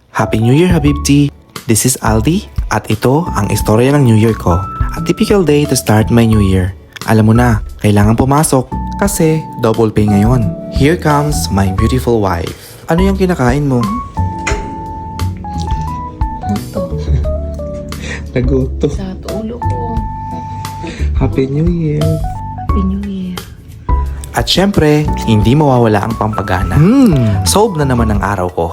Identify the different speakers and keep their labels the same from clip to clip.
Speaker 1: Happy New Year, Habibti! This is Aldi at ito ang istorya ng New Year ko. A typical day to start my New Year. Alam mo na, kailangan pumasok kasi double pay ngayon. Here comes my beautiful wife. Ano yung kinakain mo?
Speaker 2: Ito,
Speaker 1: Naguto.
Speaker 2: sa ulo ko.
Speaker 1: Happy New Year!
Speaker 2: Happy New Year.
Speaker 1: At syempre, hindi mawawala ang pampagana. Solve na naman ang araw ko.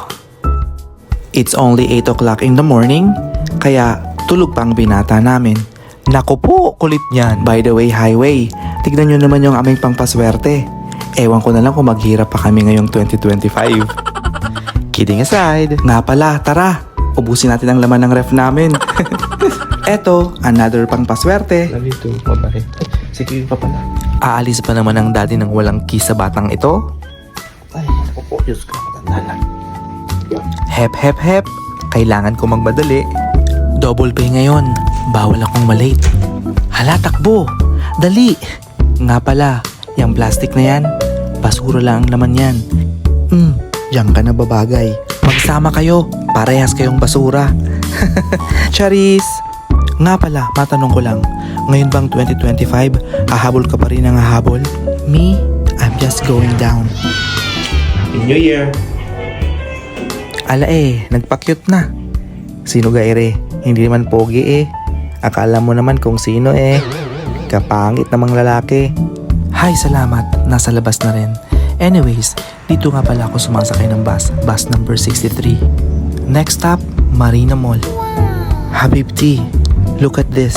Speaker 1: It's only 8 o'clock in the morning, kaya tulog pa ang binata namin. Naku po, kulit niyan. By the way, highway, tignan nyo naman yung aming pangpaswerte. Ewan ko na lang kung maghirap pa kami ngayong 2025. Kidding aside, nga pala, tara, ubusin natin ang laman ng ref namin. Eto, another pangpaswerte.
Speaker 3: Love you too. Bye-bye. Sige pa pala.
Speaker 1: Aalis pa naman ang daddy ng walang kiss sa batang ito?
Speaker 3: Ay, ako po. Diyos ko. Matanda na.
Speaker 1: Hep hep hep, kailangan ko magmadali. Double pay ngayon, bawal akong malate. Hala, takbo, dali. Nga pala, yung plastic na yan, basura lang ang laman yan. Diyan ka na babagay. Magsama kayo, parehas kayong basura. Charis! Nga pala, matanong ko lang, ngayon bang 2025, hahabol ka pa rin ang hahabol? Me, I'm just going down.
Speaker 3: Happy New Year.
Speaker 1: Ala nagpa-cute na. Sino gaire? Hindi naman pogi Akala mo naman kung sino Kapangit namang lalaki. Hay, salamat. Nasa labas na rin. Anyways, dito nga pala ako sumasakay ng bus. Bus number 63. Next stop, Marina Mall. Habibti, look at this.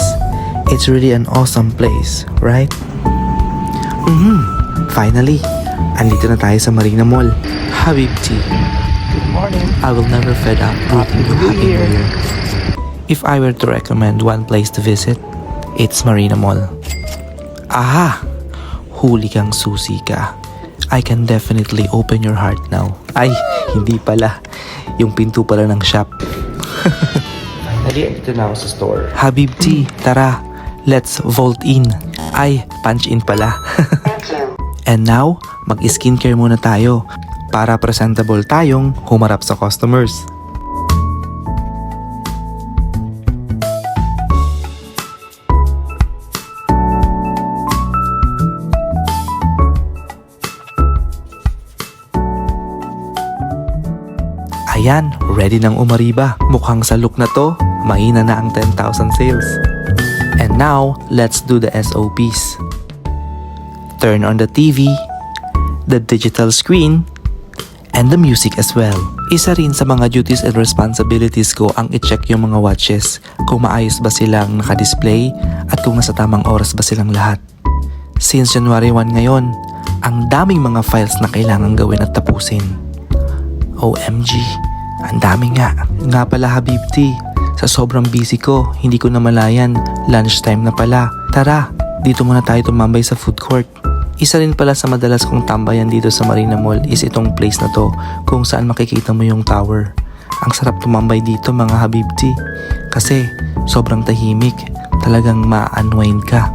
Speaker 1: It's really an awesome place, right? Finally, andito na tayo sa Marina Mall. Habibti.
Speaker 3: Good morning.
Speaker 1: I will never fed up wishing you Happy New Year. If I were to recommend one place to visit, it's Marina Mall. Aha! Huli kang susi ka. I can definitely open your heart now. Ay, hindi pala. Yung pinto pala ng shop.
Speaker 3: Finally, andito na ako sa store.
Speaker 1: Habibti, tara. Let's vault in. Ay, punch in pala. And now, mag-skincare muna tayo para presentable tayong humarap sa customers. Ayan, ready nang umariba. Mukhang sa look na to, mahina na ang 10,000 sales. And now, let's do the SOPs. Turn on the TV, the digital screen, and the music as well. Isa rin sa mga duties and responsibilities ko ang i-check yung mga watches, kung maayos ba silang nakadisplay at kung nasa tamang oras ba silang lahat. Since January 1 ngayon, ang daming mga files na kailangan gawin at tapusin. OMG, ang dami nga. Nga pala Habibti, sa sobrang busy ko, hindi ko namalayan, lunchtime na pala. Tara, dito muna tayo tumambay sa food court. Isa rin pala sa madalas kong tambayan dito sa Marina Mall is itong place na to kung saan makikita mo yung tower. Ang sarap tumambay dito mga Habibti kasi sobrang tahimik, talagang ma-unwind ka.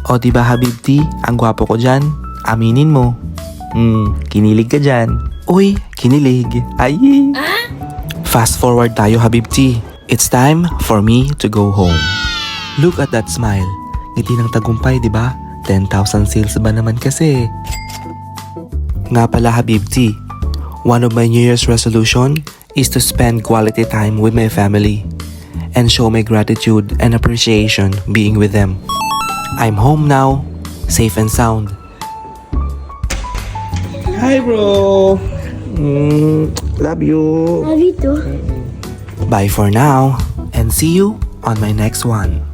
Speaker 1: O diba Habibti, ang gwapo ko dyan? Aminin mo. Kinilig ka dyan. Uy, kinilig. Ay! Fast forward tayo Habibti. It's time for me to go home. Look at that smile. Ngiti ng tagumpay, di ba? 10,000 sales ba naman kasi? Nga pala Habibti, one of my New Year's resolution is to spend quality time with my family and show my gratitude and appreciation being with them. I'm home now, safe and sound.
Speaker 3: Hi, bro. Love you.
Speaker 2: Love you too.
Speaker 1: Bye for now and see you on my next one.